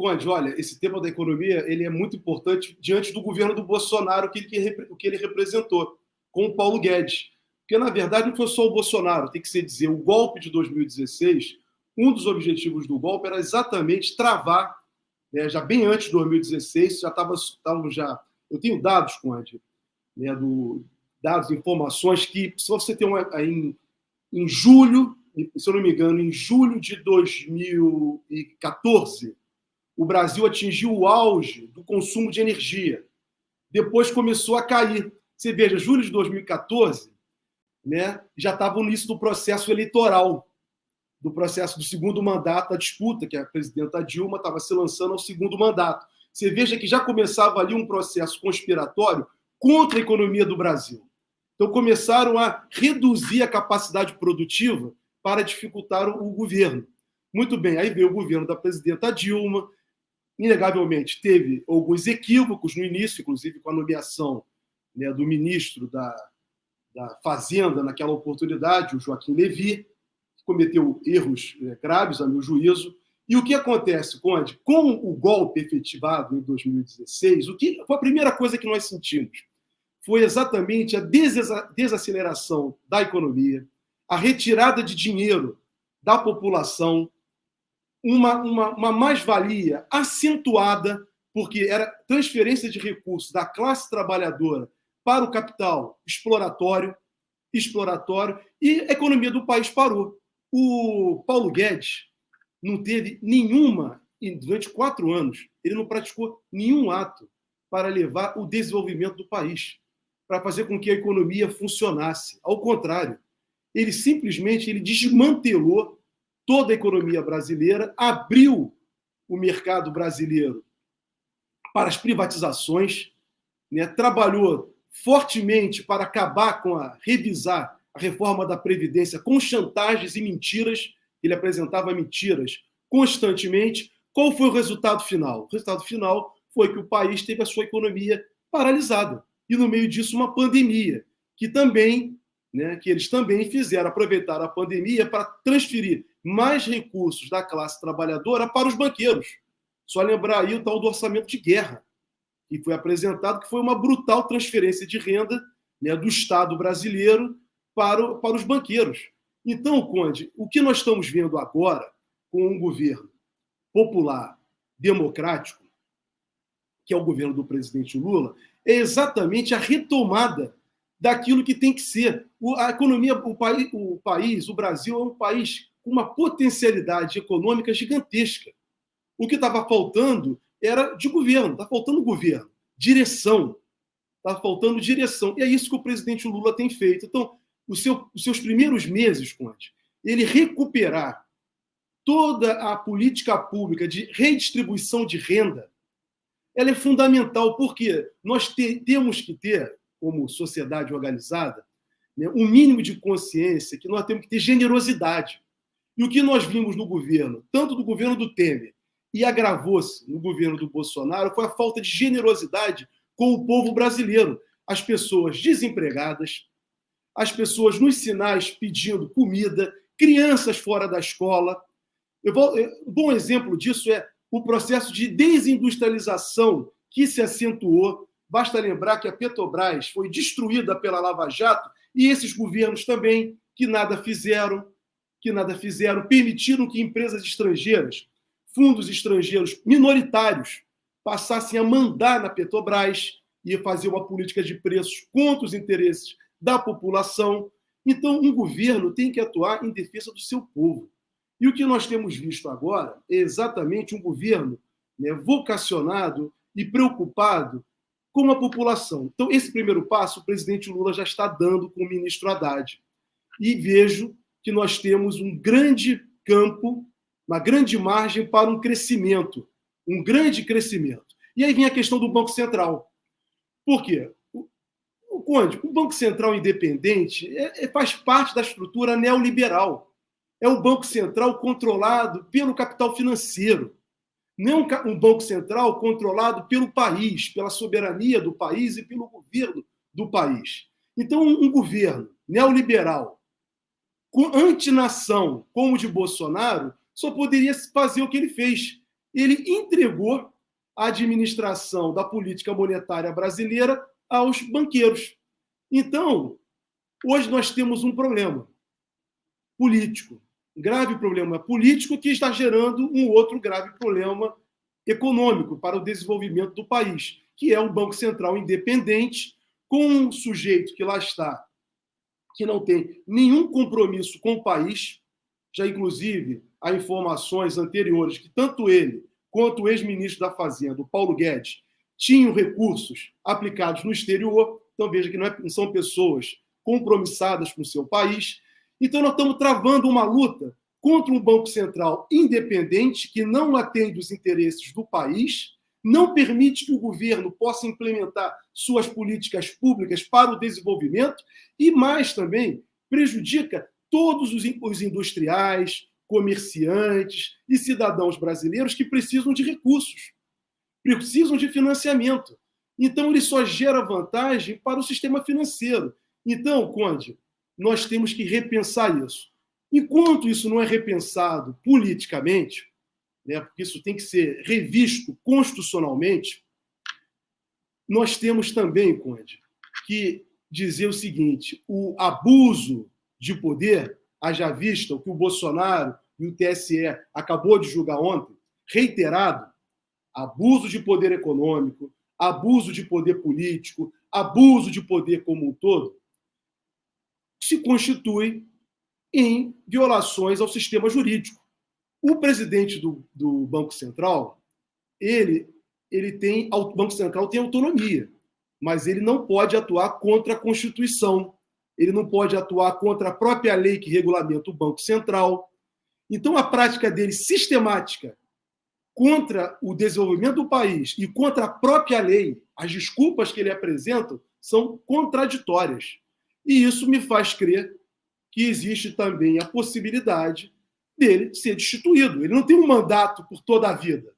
Conde, olha, esse tema da economia ele é muito importante diante do governo do Bolsonaro, o que ele representou, com o Paulo Guedes. Porque, na verdade, não foi só o Bolsonaro, tem que se dizer, o golpe de 2016, um dos objetivos do golpe era exatamente travar, né, já bem antes de 2016, já. Eu tenho dados, Conde, né, dados, informações que, se você tem em julho, se eu não me engano, em julho de 2014, o Brasil atingiu o auge do consumo de energia. Depois começou a cair. Você veja, julho de 2014, né, já estava no início do processo eleitoral, do processo do segundo mandato, a disputa, que a presidenta Dilma estava se lançando ao segundo mandato. Você veja que já começava ali um processo conspiratório contra a economia do Brasil. Então começaram a reduzir a capacidade produtiva para dificultar o governo. Muito bem, aí veio o governo da presidenta Dilma, inegavelmente teve alguns equívocos no início, inclusive com a nomeação, né, do ministro da Fazenda naquela oportunidade, o Joaquim Levy, que cometeu erros graves, a meu juízo. E o que acontece, Conde? Com o golpe efetivado em 2016, o que foi a primeira coisa que nós sentimos? Foi exatamente a desaceleração da economia, a retirada de dinheiro da população, uma mais-valia acentuada, porque era transferência de recursos da classe trabalhadora para o capital exploratório, e a economia do país parou. O Paulo Guedes não teve durante 4 anos, ele não praticou nenhum ato para levar o desenvolvimento do país, para fazer com que a economia funcionasse. Ao contrário, ele simplesmente desmantelou toda a economia brasileira, abriu o mercado brasileiro para as privatizações, né, trabalhou fortemente para acabar revisar a reforma da Previdência com chantagens e mentiras. Ele apresentava mentiras constantemente. Qual foi o resultado final? O resultado final foi que o país teve a sua economia paralisada. E, no meio disso, uma pandemia, que eles também aproveitaram a pandemia para transferir mais recursos da classe trabalhadora para os banqueiros. Só lembrar aí o tal do orçamento de guerra, que foi apresentado, que foi uma brutal transferência de renda, né, do Estado brasileiro para os banqueiros. Então, Conde, o que nós estamos vendo agora com um governo popular, democrático, que é o governo do presidente Lula, é exatamente a retomada daquilo que tem que ser. A economia, o Brasil é um país com uma potencialidade econômica gigantesca. O que estava faltando era de governo, está faltando governo, direção. Está faltando direção. E é isso que o presidente Lula tem feito. Então, os seus primeiros meses, Conde, ele recuperar toda a política pública de redistribuição de renda, ela é fundamental, porque nós temos que ter, como sociedade organizada, né, um mínimo de consciência que nós temos que ter generosidade. E o que nós vimos no governo, tanto do governo do Temer, e agravou-se no governo do Bolsonaro, foi a falta de generosidade com o povo brasileiro. As pessoas desempregadas, as pessoas nos sinais pedindo comida, crianças fora da escola. Um bom exemplo disso é o processo de desindustrialização que se acentuou. Basta lembrar que a Petrobras foi destruída pela Lava Jato e esses governos também, que nada fizeram, permitiram que empresas estrangeiras, fundos estrangeiros minoritários, passassem a mandar na Petrobras e fazer uma política de preços contra os interesses da população. Então, um governo tem que atuar em defesa do seu povo. E o que nós temos visto agora é exatamente um governo, né, vocacionado e preocupado com a população. Então, esse primeiro passo o presidente Lula já está dando com o ministro Haddad. E vejo que nós temos um grande campo, uma grande margem para um crescimento, um grande crescimento. E aí vem a questão do Banco Central. Por quê? Conde, o Banco Central independente faz parte da estrutura neoliberal. É um Banco Central controlado pelo capital financeiro. Não um Banco Central controlado pelo país, pela soberania do país e pelo governo do país. Então, um governo neoliberal, com antinação, como o de Bolsonaro, só poderia fazer o que ele fez, ele entregou a administração da política monetária brasileira aos banqueiros. Então, hoje nós temos um problema político, um grave problema político que está gerando um outro grave problema econômico para o desenvolvimento do país, que é um Banco Central independente, com um sujeito que lá está, que não tem nenhum compromisso com o país. Já, inclusive, há informações anteriores que tanto ele quanto o ex-ministro da Fazenda, o Paulo Guedes, tinham recursos aplicados no exterior. Então, veja que não são pessoas compromissadas com o seu país. Então, nós estamos travando uma luta contra um Banco Central independente que não atende os interesses do país, não permite que o governo possa implementar suas políticas públicas para o desenvolvimento e, mais também, prejudica todos os industriais, comerciantes e cidadãos brasileiros que precisam de recursos, precisam de financiamento. Então, ele só gera vantagem para o sistema financeiro. Então, Conde, nós temos que repensar isso. Enquanto isso não é repensado politicamente, né, porque isso tem que ser revisto constitucionalmente, nós temos também, Conde, que dizer o seguinte: o abuso de poder, haja vista o que o Bolsonaro e o TSE acabou de julgar ontem, reiterado, abuso de poder econômico, abuso de poder político, abuso de poder como um todo, se constitui em violações ao sistema jurídico. O presidente do Banco Central, o Banco Central tem autonomia, mas ele não pode atuar contra a Constituição, ele não pode atuar contra a própria lei que regulamenta o Banco Central. Então, a prática dele sistemática contra o desenvolvimento do país e contra a própria lei, as desculpas que ele apresenta são contraditórias. E isso me faz crer que existe também a possibilidade dele ser destituído. Ele não tem um mandato por toda a vida.